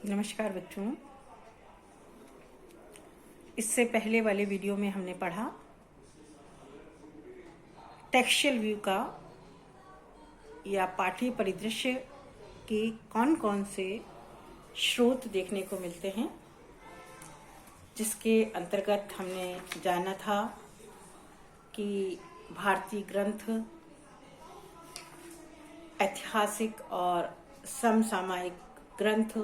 नमस्कार बच्चों। इससे पहले वाले वीडियो में हमने पढ़ा टेक्सचुअल व्यू का या पाठ्य परिदृश्य के कौन कौन से स्रोत देखने को मिलते हैं, जिसके अंतर्गत हमने जाना था कि भारतीय ग्रंथ ऐतिहासिक और समसामयिक ग्रंथ,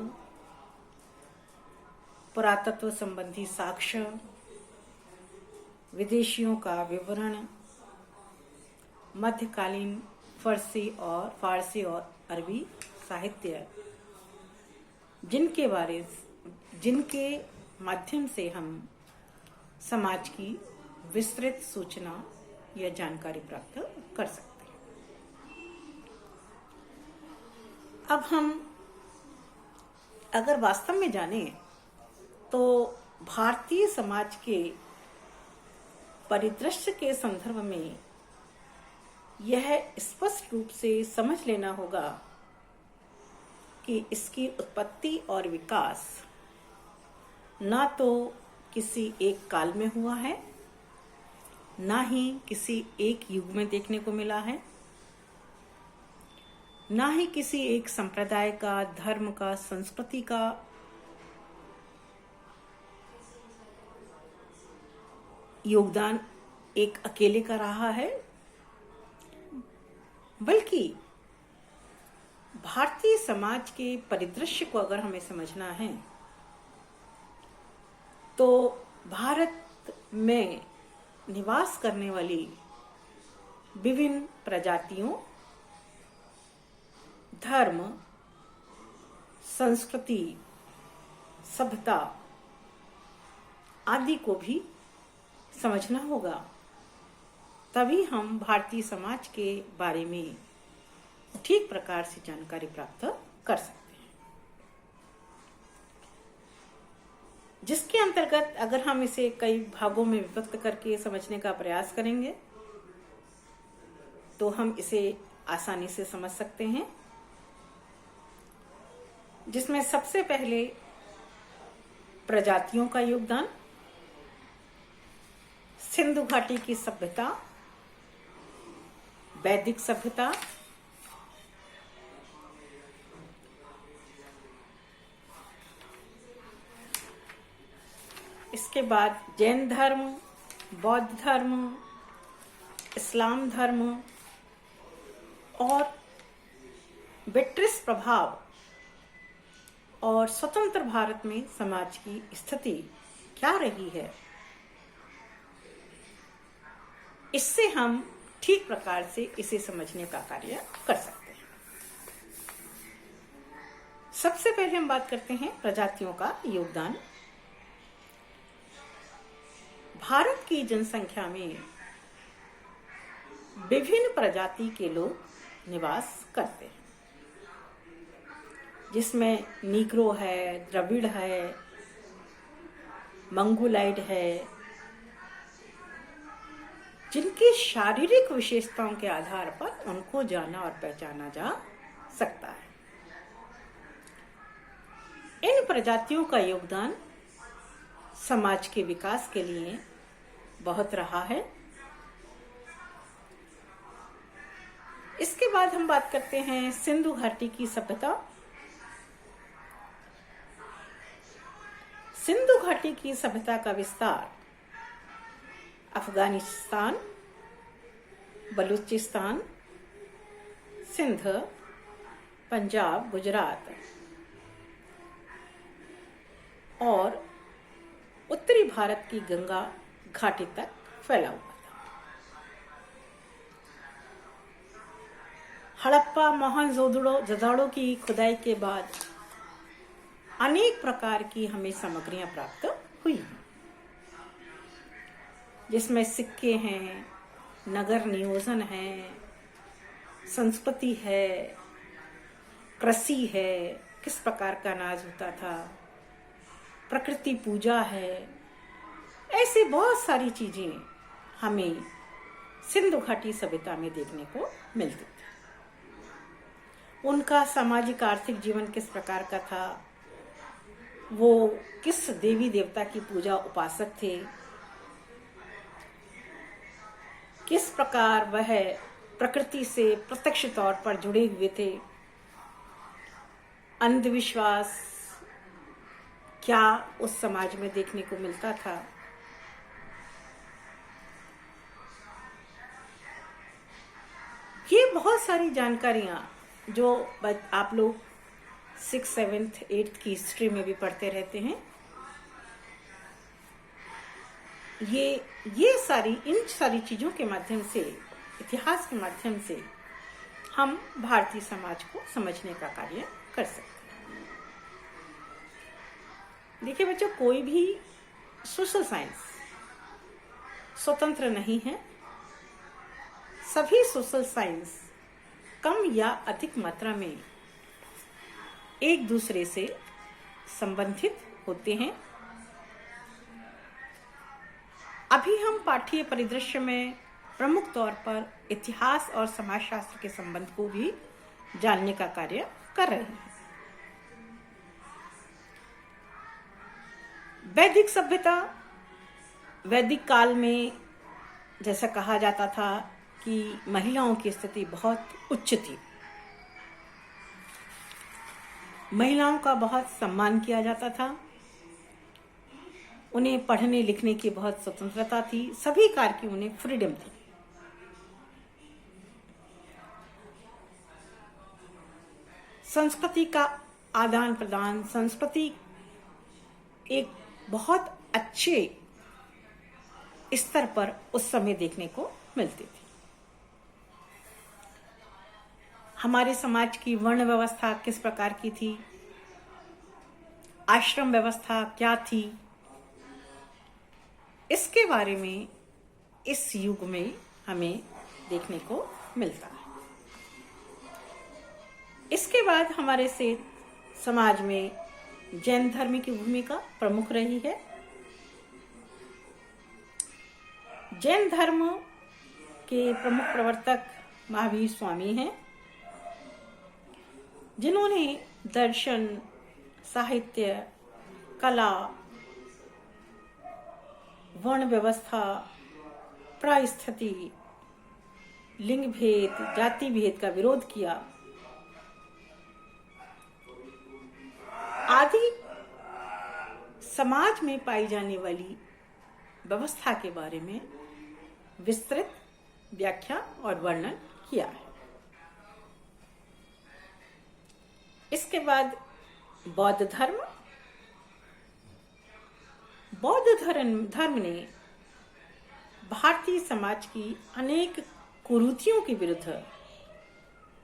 पुरातत्व संबंधी साक्ष्य, विदेशियों का विवरण, मध्यकालीन फारसी और अरबी साहित्य, जिनके माध्यम से हम समाज की विस्तृत सूचना या जानकारी प्राप्त कर सकते हैं। अब हम अगर वास्तव में जानें तो भारतीय समाज के परिदृश्य के संदर्भ में यह स्पष्ट रूप से समझ लेना होगा कि इसकी उत्पत्ति और विकास ना तो किसी एक काल में हुआ है, ना ही किसी एक युग में देखने को मिला है, ना ही किसी एक संप्रदाय का, धर्म का, संस्कृति का योगदान एक अकेले का रहा है, बल्कि भारतीय समाज के परिदृश्य को अगर हमें समझना है तो भारत में निवास करने वाली विभिन्न प्रजातियों, धर्म, संस्कृति, सभ्यता आदि को भी समझना होगा, तभी हम भारतीय समाज के बारे में ठीक प्रकार से जानकारी प्राप्त कर सकते हैं। जिसके अंतर्गत अगर हम इसे कई भागों में विभक्त करके समझने का प्रयास करेंगे तो हम इसे आसानी से समझ सकते हैं, जिसमें सबसे पहले प्रजातियों का योगदान, सिंधु घाटी की सभ्यता, वैदिक सभ्यता, इसके बाद जैन धर्म, बौद्ध धर्म, इस्लाम धर्म और ब्रिटिश प्रभाव और स्वतंत्र भारत में समाज की स्थिति क्या रही है, इससे हम ठीक प्रकार से इसे समझने का कार्य कर सकते हैं। सबसे पहले हम बात करते हैं प्रजातियों का योगदान। भारत की जनसंख्या में विभिन्न प्रजाति के लोग निवास करते हैं, जिसमें नीग्रो है, द्रविड़ है, मंगोलाइड है, जिनकी शारीरिक विशेषताओं के आधार पर उनको जाना और पहचाना जा सकता है। इन प्रजातियों का योगदान समाज के विकास के लिए बहुत रहा है। इसके बाद हम बात करते हैं सिंधु घाटी की सभ्यता। सिंधु घाटी की सभ्यता का विस्तार अफगानिस्तान, बलूचिस्तान, सिंध, पंजाब, गुजरात और उत्तरी भारत की गंगा घाटी तक फैला हुआ था। हड़प्पा मोहनजोदड़ो की खुदाई के बाद अनेक प्रकार की हमें सामग्रियां प्राप्त हुई हैं, जिसमें सिक्के हैं, नगर नियोजन है, संस्कृति है, कृषि है, किस प्रकार का अनाज होता था, प्रकृति पूजा है, ऐसे बहुत सारी चीजें हमें सिंधु घाटी सभ्यता में देखने को मिलती थी। उनका सामाजिक आर्थिक जीवन किस प्रकार का था, वो किस देवी देवता की पूजा उपासक थे, किस प्रकार वह प्रकृति से प्रत्यक्ष तौर पर जुड़े हुए थे, अंधविश्वास क्या उस समाज में देखने को मिलता था। ये बहुत सारी जानकारियां जो आप लोग 6th, 7th, 8th की हिस्ट्री में भी पढ़ते रहते हैं, ये सारी इन सारी चीजों के माध्यम से, इतिहास के माध्यम से हम भारतीय समाज को समझने का कार्य कर सकते हैं। देखिए बच्चों, कोई भी सोशल साइंस स्वतंत्र नहीं है। सभी सोशल साइंस कम या अधिक मात्रा में एक दूसरे से संबंधित होते हैं। अभी हम पाठ्य परिदृश्य में प्रमुख तौर पर इतिहास और समाजशास्त्र के संबंध को भी जानने का कार्य कर रहे हैं। वैदिक सभ्यता, वैदिक काल में जैसा कहा जाता था कि महिलाओं की स्थिति बहुत उच्च थी, महिलाओं का बहुत सम्मान किया जाता था, उन्हें पढ़ने लिखने की बहुत स्वतंत्रता थी, सभी कार्य की उन्हें फ्रीडम थी। संस्कृति का आदान प्रदान, संस्कृति एक बहुत अच्छे स्तर पर उस समय देखने को मिलती थी। हमारे समाज की वर्ण व्यवस्था किस प्रकार की थी, आश्रम व्यवस्था क्या थी, इसके बारे में इस युग में हमें देखने को मिलता है। इसके बाद हमारे से समाज में जैन धर्म की भूमिका प्रमुख रही है। जैन धर्म के प्रमुख प्रवर्तक महावीर स्वामी हैं, जिन्होंने दर्शन, साहित्य, कला, वर्ण व्यवस्था, परिस्थिति, लिंग भेद, जाति भेद का विरोध किया आदि समाज में पाई जाने वाली व्यवस्था के बारे में विस्तृत व्याख्या और वर्णन किया है। इसके बाद बौद्ध धर्म। बौद्ध धर्म ने भारतीय समाज की अनेक कुरीतियों के विरुद्ध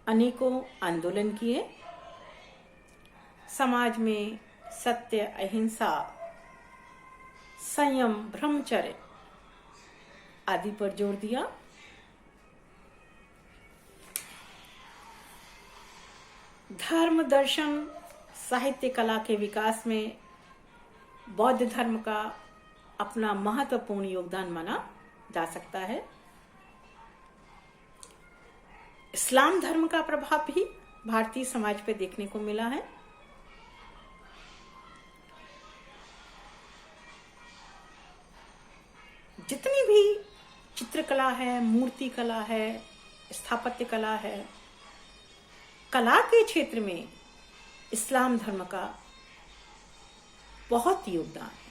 अनेकों आंदोलन किए, समाज में सत्य, अहिंसा, संयम, ब्रह्मचर्य आदि पर जोर दिया। धर्म, दर्शन, साहित्य, कला के विकास में बौद्ध धर्म का अपना महत्वपूर्ण योगदान माना जा सकता है। इस्लाम धर्म का प्रभाव भी भारतीय समाज पे देखने को मिला है। जितनी भी चित्रकला है, मूर्ति कला है, स्थापत्य कला है, कला के क्षेत्र में इस्लाम धर्म का बहुत योगदान है।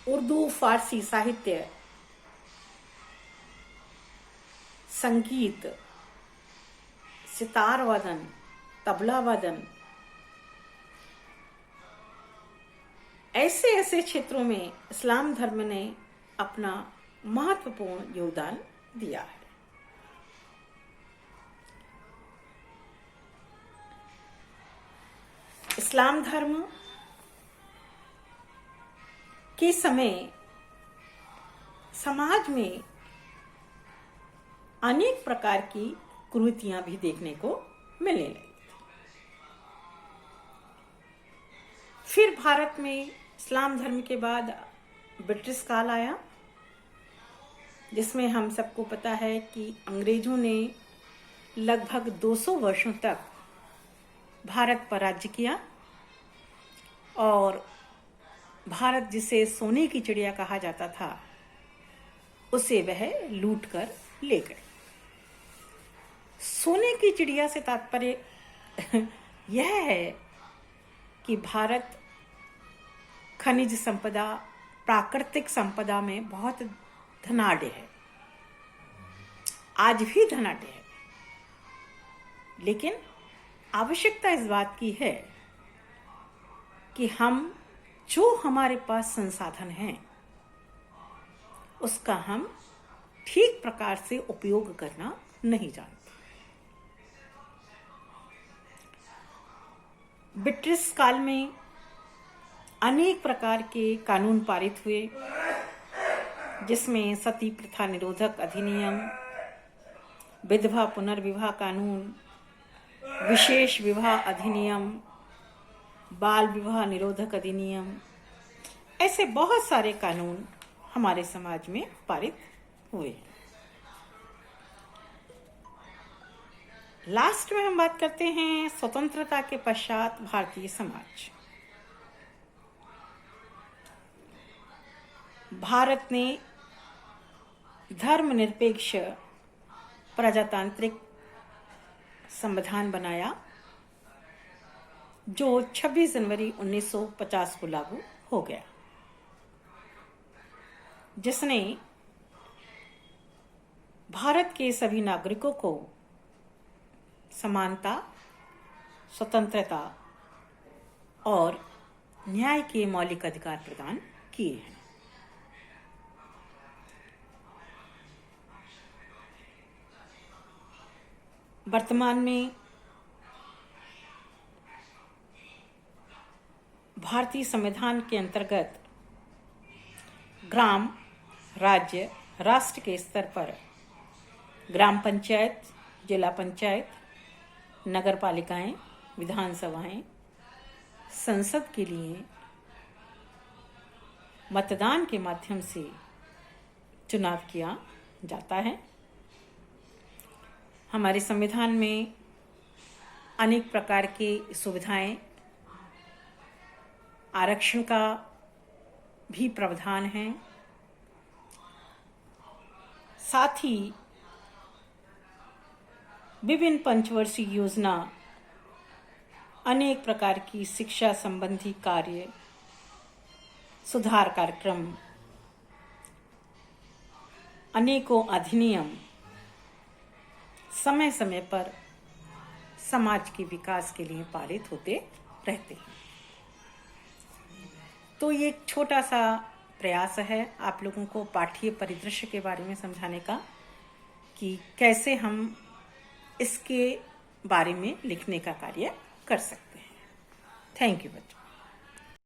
उर्दू, फारसी साहित्य, संगीत, सितार वादन, तबला वादन, ऐसे ऐसे क्षेत्रों में इस्लाम धर्म ने अपना महत्वपूर्ण योगदान दिया है। इस्लाम धर्म के समय समाज में अनेक प्रकार की कुरीतियां भी देखने को मिलने लगी। फिर भारत में इस्लाम धर्म के बाद ब्रिटिश काल आया, जिसमें हम सबको पता है कि अंग्रेजों ने लगभग 200 वर्षों तक भारत पर राज्य किया और भारत जिसे सोने की चिड़िया कहा जाता था उसे वह लूट कर ले गए। सोने की चिड़िया से तात्पर्य यह है कि भारत खनिज संपदा, प्राकृतिक संपदा में बहुत धनाढ्य है, आज भी धनाढ्य है। लेकिन आवश्यकता इस बात की है कि हम जो हमारे पास संसाधन हैं उसका हम ठीक प्रकार से उपयोग करना नहीं जानते। ब्रिटिश काल में अनेक प्रकार के कानून पारित हुए, जिसमें सती प्रथा निरोधक अधिनियम, विधवा पुनर्विवाह कानून, विशेष विवाह अधिनियम, बाल विवाह निरोधक अधिनियम, ऐसे बहुत सारे कानून हमारे समाज में पारित हुए। लास्ट में हम बात करते हैं स्वतंत्रता के पश्चात भारतीय समाज। भारत ने धर्मनिरपेक्ष प्रजातांत्रिक संविधान बनाया जो 26 जनवरी 1950 को लागू हो गया, जिसने भारत के सभी नागरिकों को समानता, स्वतंत्रता और न्याय के मौलिक अधिकार प्रदान किए हैं। वर्तमान में भारतीय संविधान के अंतर्गत ग्राम, राज्य, राष्ट्र के स्तर पर ग्राम पंचायत, जिला पंचायत, नगर पालिकाएं, विधानसभाएं, संसद के लिए मतदान के माध्यम से चुनाव किया जाता है। हमारे संविधान में अनेक प्रकार की सुविधाएं, आरक्षण का भी प्रावधान है। साथ ही विभिन्न पंचवर्षीय योजना, अनेक प्रकार की शिक्षा संबंधी कार्य, सुधार कार्यक्रम, अनेकों अधिनियम समय समय पर समाज के विकास के लिए पारित होते रहते हैं। तो ये एक छोटा सा प्रयास है आप लोगों को पाठ्य परिदृश्य के बारे में समझाने का कि कैसे हम इसके बारे में लिखने का कार्य कर सकते हैं। थैंक यू बच्चों।